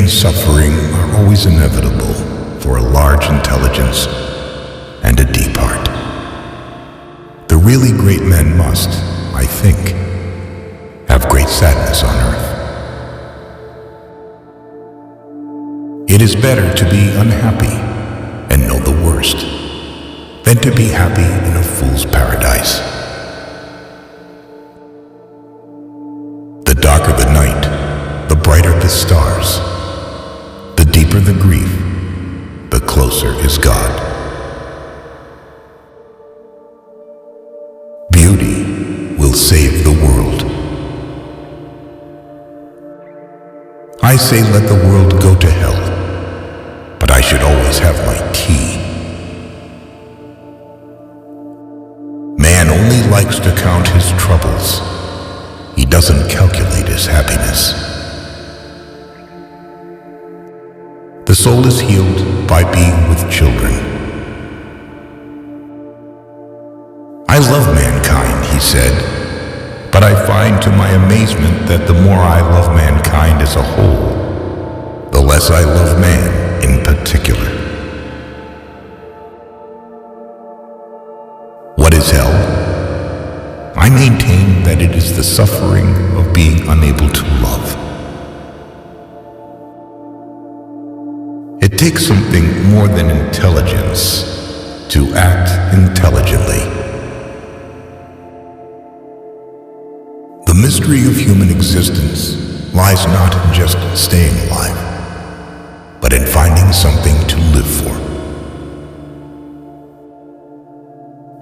and suffering are always inevitable for a large intelligence and a deep heart. The really great men must, I think, have great sadness on earth. It is better to be unhappy and know the worst than to be happy in a fool's paradise. The darker the night, the brighter the stars. The deeper the grief, the closer is God. Beauty will save the world. I say let the world go to hell, but I should always have my tea. Man only likes to count his troubles. He doesn't calculate his happiness. The soul is healed by being with children. I love mankind, he said, but I find to my amazement that the more I love mankind as a whole, the less I love man in particular. What is hell? I maintain that it is the suffering of being unable to love. It takes something more than intelligence to act intelligently. The mystery of human existence lies not in just staying alive, but in finding something to live for.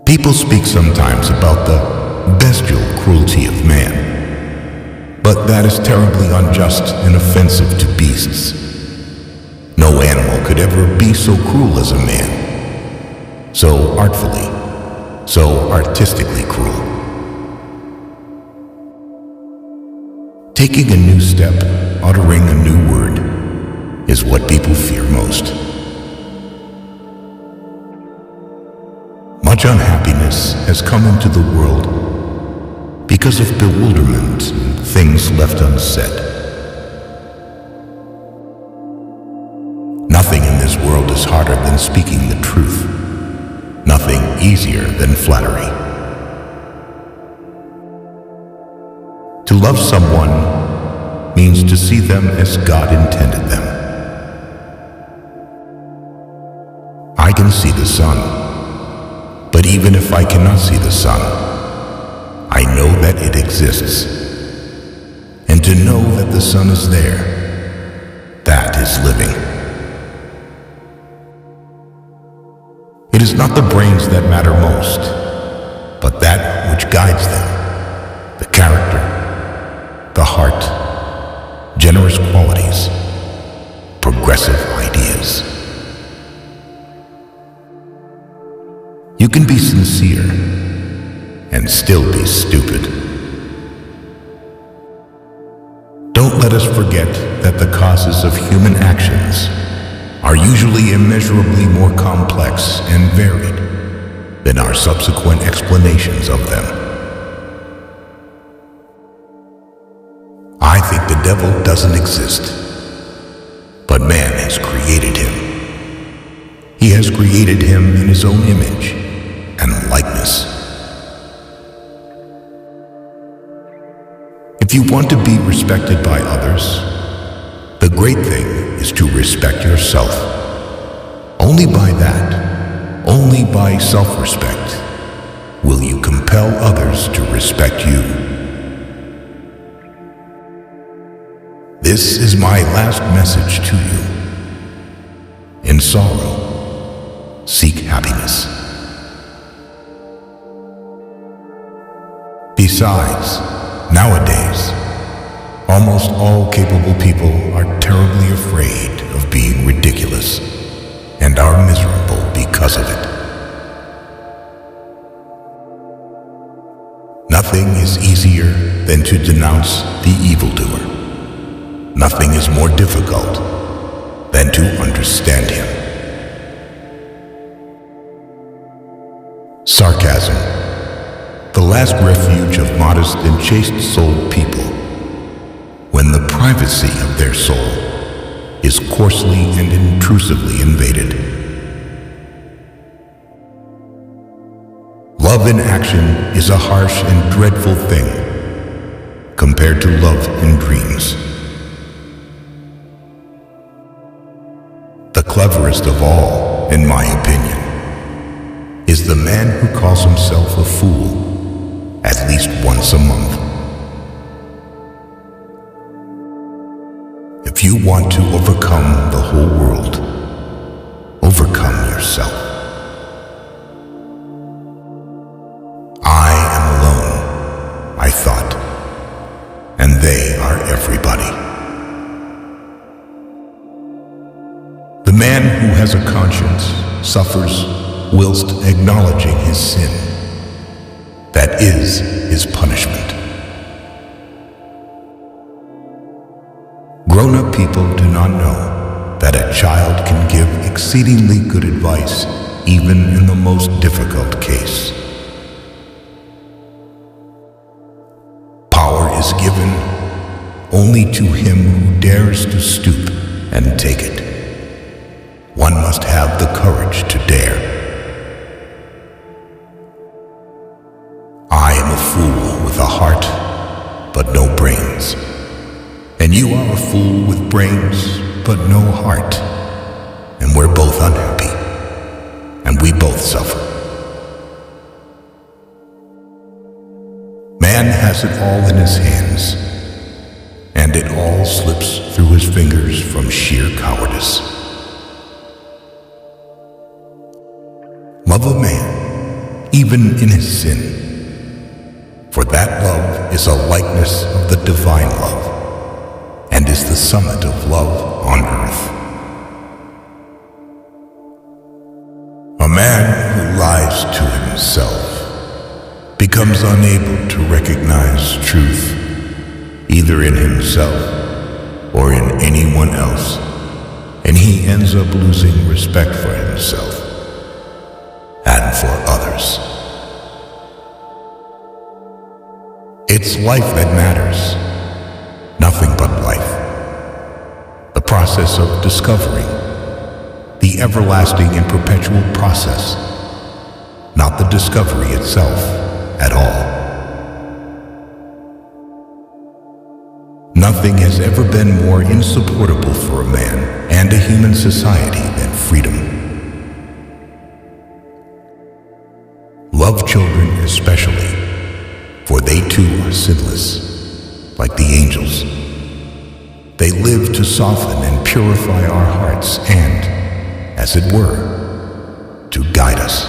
People speak sometimes about the bestial cruelty of man, but that is terribly unjust and offensive to beasts. No animal could ever be so cruel as a man, so artfully, so artistically cruel. Taking a new step, uttering a new word, is what people fear most. Much unhappiness has come into the world because of bewilderment and things left unsaid. Nothing in this world is harder than speaking the truth. Nothing easier than flattery. To love someone means to see them as God intended them. I can see the sun, but even if I cannot see the sun, I know that it exists. And to know that the sun is there, that is living. It is not the brains that matter most, but that which guides them, the character, the heart, generous qualities, progressive ideas. You can be sincere and still be stupid. Don't let us forget that the causes of human actions are usually immeasurably more complex and varied than our subsequent explanations of them. I think the devil doesn't exist, but man has created him. He has created him in his own image and likeness. If you want to be respected by others, the great thing is to respect yourself. Only by that, only by self-respect, will you compel others to respect you. This is my last message to you. In sorrow, seek happiness. Besides, nowadays, almost all capable people are terribly afraid of being ridiculous and are miserable because of it. Nothing is easier than to denounce the evildoer. Nothing is more difficult than to understand him. Sarcasm, the last refuge of modest and chaste-souled people, when the privacy of their soul is coarsely and intrusively invaded. Love in action is a harsh and dreadful thing compared to love in dreams. The cleverest of all, in my opinion, is the man who calls himself a fool at least once a month. If you want to overcome the whole world, overcome yourself. I am alone, I thought, and they are everybody. The man who has a conscience suffers whilst acknowledging his sin. That is his punishment. Grown-up people do not know that a child can give exceedingly good advice even in the most difficult case. Power is given only to him who dares to stoop and take it. One must have the courage to dare. I am a fool with a heart, but no brains. And you are a fool with brains, but no heart. And we're both unhappy, and we both suffer. Man has it all in his hands, and it all slips through his fingers from sheer cowardice. Love a man, even in his sin, for that love is a likeness of the divine love, and is the summit of love on earth. A man who lies to himself becomes unable to recognize truth, either in himself or in anyone else, and he ends up losing respect for himself and for others. It's life that matters. Nothing but life. The process of discovering. The everlasting and perpetual process. Not the discovery itself at all. Nothing has ever been more insupportable for a man and a human society than freedom. Love children especially, for they too are sinless, like the angels. They live to soften and purify our hearts and, as it were, to guide us.